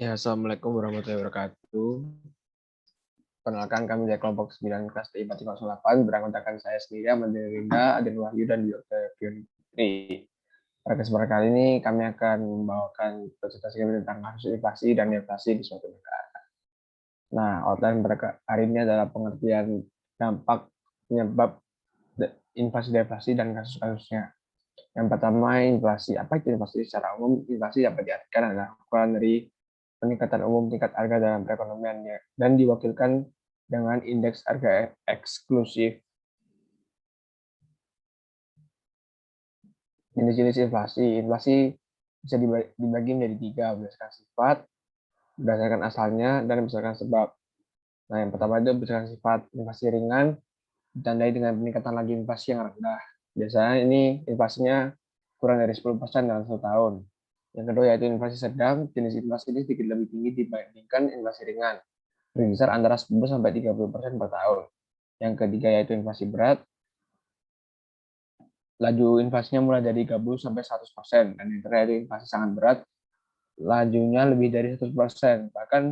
Ya, Assalamualaikum warahmatullahi wabarakatuh. Perkenalkan kami dari kelompok 9 kelas TI 408 beranggotakan saya sendiri, Ahmad Rinda, Adil Wahyu, dan Fioni Putri. Pada kesempatan kali ini kami akan membawakan presentasi kami tentang kasus inflasi dan deflasi di suatu negara. Nah, outline pada hari ini adalah pengertian dampak penyebab inflasi deflasi dan kasus-kasusnya. Yang pertama, inflasi. Apa itu inflasi? Secara umum, inflasi dapat diartikan adalah ukuran dari peningkatan umum tingkat harga dalam perekonomian dan diwakilkan dengan indeks harga eksklusif. Jenis-jenis inflasi. Inflasi bisa dibagi menjadi tiga, berdasarkan sifat, berdasarkan asalnya, dan berdasarkan sebab. Nah, yang pertama itu berdasarkan sifat. Inflasi ringan ditandai dengan peningkatan laju inflasi yang rendah. Biasanya ini inflasinya kurang dari 10% dalam 1 tahun. Yang kedua yaitu inflasi sedang. Jenis inflasi ini sedikit lebih tinggi dibandingkan inflasi ringan, berkisar antara 10 sampai 30% per tahun. Yang ketiga yaitu inflasi berat. Laju inflasinya mulai dari 30 sampai 100%. Dan yang terakhir yaitu inflasi sangat berat. Lajunya lebih dari 100%. Bahkan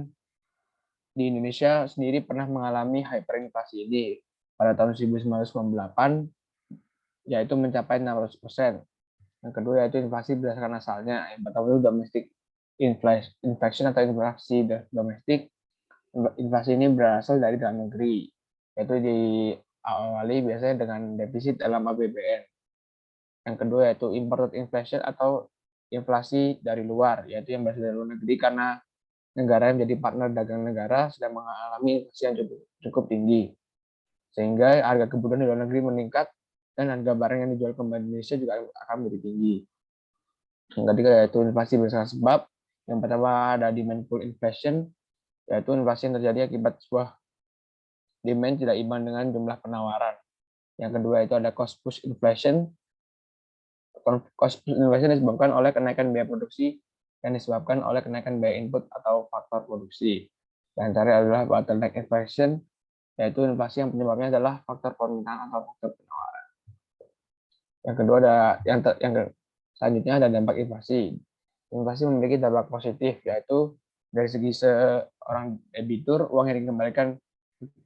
di Indonesia sendiri pernah mengalami hyperinflasi ini pada tahun 1998, yaitu mencapai 600%. Yang kedua yaitu inflasi berdasarkan asalnya. Yang pertama itu domestic inflation atau inflasi domestik. Inflasi ini berasal dari dalam negeri, yaitu diawali biasanya dengan defisit dalam APBN. Yang kedua yaitu imported inflation atau inflasi dari luar, yaitu yang berasal dari luar negeri karena negara yang menjadi partner dagang negara sedang mengalami inflasi yang cukup tinggi, sehingga harga kebutuhan di luar negeri meningkat dan harga barang yang dijual ke Indonesia juga akan menjadi tinggi. Yang ketiga yaitu inflasi berdasarkan sebab. Yang pertama ada demand pull inflation, yaitu inflasi yang terjadi akibat sebuah demand tidak imbang dengan jumlah penawaran. Yang kedua itu ada cost push inflation. Cost push inflation disebabkan oleh kenaikan biaya produksi yang disebabkan oleh kenaikan biaya input atau faktor produksi. Yang terakhir adalah bottleneck inflation, yaitu inflasi yang penyebabnya adalah faktor permintaan atau faktor penawaran. Yang kedua ada yang selanjutnya ada dampak inflasi. Inflasi memiliki dampak positif, yaitu dari segi seorang debitur, uang yang dikembalikan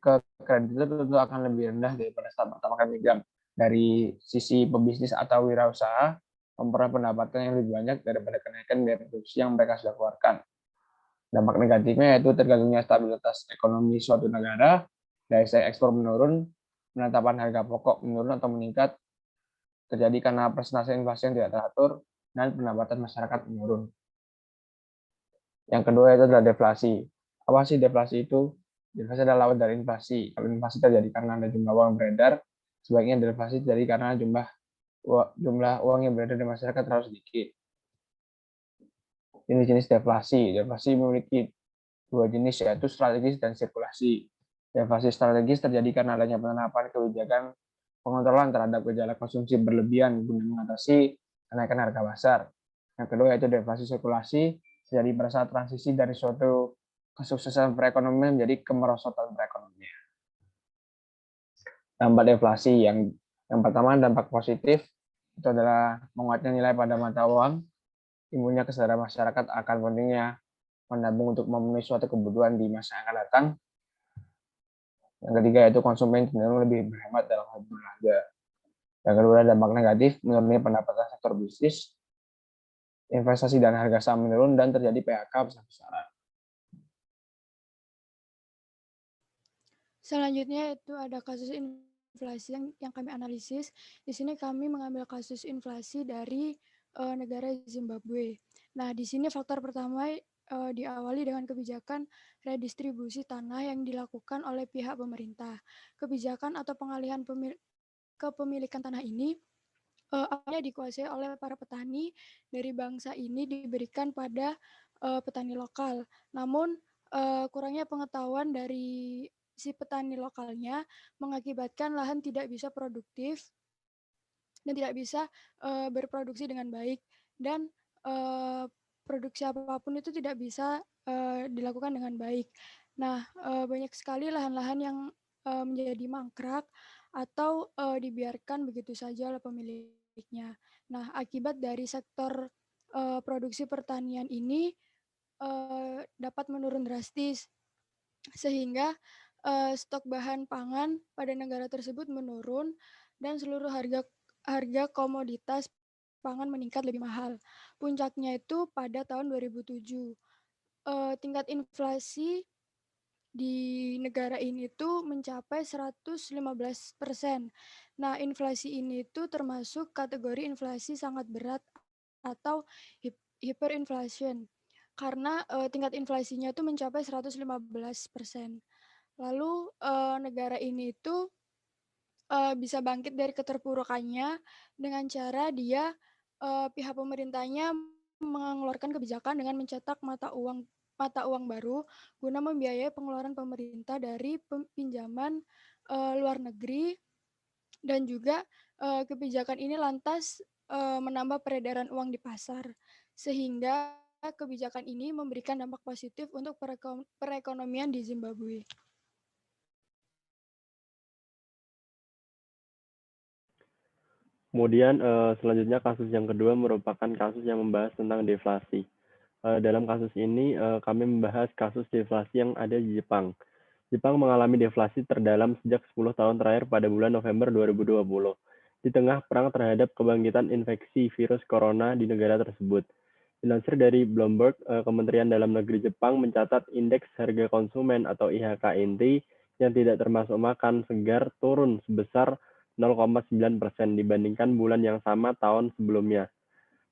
ke kreditur tentu akan lebih rendah daripada saat pertama kali pinjam. Dari sisi pebisnis atau wirausaha, memperoleh pendapatan yang lebih banyak daripada kenaikan biaya produksi yang mereka sudah keluarkan. Dampak negatifnya yaitu tergantungnya stabilitas ekonomi suatu negara, daya ekspor menurun, penetapan harga pokok menurun atau meningkat, terjadi karena presentasi inflasi yang tidak teratur, dan pendapatan masyarakat menurun. Yang kedua itu adalah deflasi. Apa sih deflasi itu? Deflasi adalah lawan dari inflasi. Kalau inflasi terjadi karena ada jumlah uang beredar, sebaiknya deflasi terjadi karena jumlah uang yang beredar di masyarakat terlalu sedikit. Jenis-jenis deflasi. Deflasi memiliki dua jenis, yaitu strategis dan sirkulasi. Deflasi strategis terjadi karena adanya penerapan kebijakan pengontrolan terhadap gejala konsumsi berlebihan guna mengatasi kenaikan harga pasar. Yang kedua yaitu deflasi sirkulasi, terjadi pada saat transisi dari suatu kesuksesan perekonomian menjadi kemerosotan perekonomian. Dampak deflasi yang pertama dampak positif itu adalah menguatnya nilai pada mata uang, timbulnya kesadaran masyarakat akan pentingnya menabung untuk memenuhi suatu kebutuhan di masa yang akan datang. Yang ketiga yaitu konsumen cenderung lebih berhemat dalam hal berharga. Yang kedua dampak negatif, menurunnya pendapatan sektor bisnis, investasi dan harga saham menurun, dan terjadi PHK besar-besaran. Selanjutnya itu ada kasus inflasi yang kami analisis. Di sini kami mengambil kasus inflasi dari negara Zimbabwe. Nah, di sini faktor pertama diawali dengan kebijakan redistribusi tanah yang dilakukan oleh pihak pemerintah. Kebijakan atau pengalihan kepemilikan tanah ini awalnya dikuasai oleh para petani dari bangsa ini diberikan pada petani lokal. Namun kurangnya pengetahuan dari si petani lokalnya mengakibatkan lahan tidak bisa produktif dan tidak bisa berproduksi dengan baik dan produksi apapun itu tidak bisa dilakukan dengan baik. Nah, banyak sekali lahan-lahan yang menjadi mangkrak atau dibiarkan begitu saja oleh pemiliknya. Nah, akibat dari sektor produksi pertanian ini dapat menurun drastis, sehingga stok bahan pangan pada negara tersebut menurun dan seluruh harga harga komoditas pangan meningkat lebih mahal. Puncaknya itu pada tahun 2007. Tingkat inflasi di negara ini tuh mencapai 115%. Nah, inflasi ini tuh termasuk kategori inflasi sangat berat atau hyperinflation karena, tingkat inflasinya tuh mencapai 115%. Lalu, negara ini tuh, bisa bangkit dari keterpurukannya dengan cara pihak pemerintahnya mengeluarkan kebijakan dengan mencetak mata uang baru guna membiayai pengeluaran pemerintah dari pinjaman, luar negeri dan juga, kebijakan ini lantas, menambah peredaran uang di pasar. Sehingga kebijakan ini memberikan dampak positif untuk perekonomian di Zimbabwe. Kemudian selanjutnya kasus yang kedua merupakan kasus yang membahas tentang deflasi. Dalam kasus ini kami membahas kasus deflasi yang ada di Jepang. Jepang mengalami deflasi terdalam sejak 10 tahun terakhir pada bulan November 2020, di tengah perang terhadap kebangkitan infeksi virus corona di negara tersebut. Dilansir dari Bloomberg, Kementerian Dalam Negeri Jepang mencatat indeks harga konsumen atau IHK inti yang tidak termasuk makan segar turun sebesar 0,9% dibandingkan bulan yang sama tahun sebelumnya.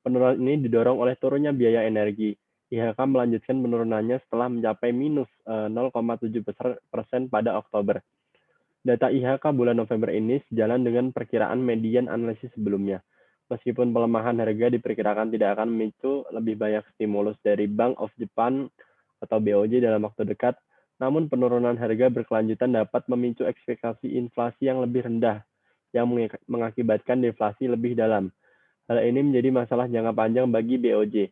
Penurunan ini didorong oleh turunnya biaya energi. IHK melanjutkan penurunannya setelah mencapai minus 0,7% pada Oktober. Data IHK bulan November ini sejalan dengan perkiraan median analisis sebelumnya. Meskipun pelemahan harga diperkirakan tidak akan memicu lebih banyak stimulus dari Bank of Japan atau BOJ dalam waktu dekat, namun penurunan harga berkelanjutan dapat memicu ekspektasi inflasi yang lebih rendah yang mengakibatkan deflasi lebih dalam. Hal ini menjadi masalah jangka panjang bagi BOJ.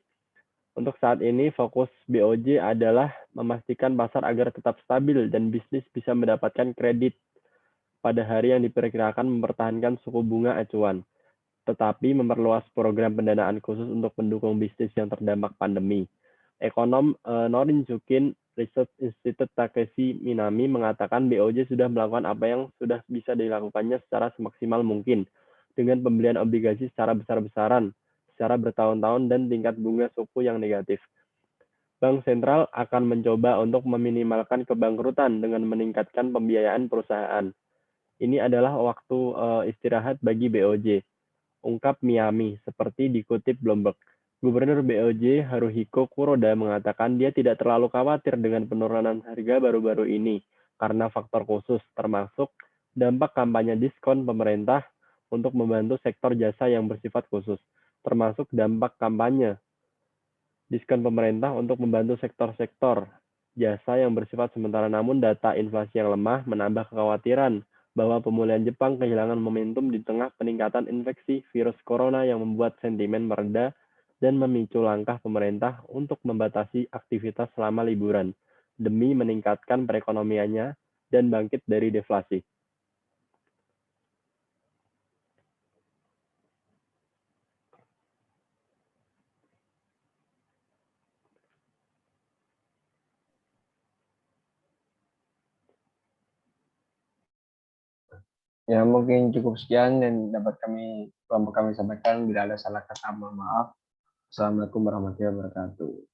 Untuk saat ini, fokus BOJ adalah memastikan pasar agar tetap stabil dan bisnis bisa mendapatkan kredit pada hari yang diperkirakan mempertahankan suku bunga acuan, tetapi memperluas program pendanaan khusus untuk mendukung bisnis yang terdampak pandemi. Ekonom Norinchukin Research Institute Takeshi Minami mengatakan BOJ sudah melakukan apa yang sudah bisa dilakukannya secara semaksimal mungkin, dengan pembelian obligasi secara besar-besaran, secara bertahun-tahun dan tingkat bunga suku yang negatif. Bank sentral akan mencoba untuk meminimalkan kebangkrutan dengan meningkatkan pembiayaan perusahaan. Ini adalah waktu istirahat bagi BOJ, ungkap Miami, seperti dikutip Bloomberg. Gubernur BOJ Haruhiko Kuroda mengatakan dia tidak terlalu khawatir dengan penurunan harga baru-baru ini karena faktor khusus, termasuk dampak kampanye diskon pemerintah untuk membantu sektor jasa yang bersifat khusus, termasuk dampak kampanye diskon pemerintah untuk membantu sektor-sektor jasa yang bersifat sementara, namun data inflasi yang lemah menambah kekhawatiran bahwa pemulihan Jepang kehilangan momentum di tengah peningkatan infeksi virus corona yang membuat sentimen mereda dan memicu langkah pemerintah untuk membatasi aktivitas selama liburan demi meningkatkan perekonomiannya dan bangkit dari deflasi. Ya, mungkin cukup sekian dan dapat kelompok kami sampaikan. Bila ada salah kata, mohon maaf. Assalamualaikum warahmatullahi wabarakatuh.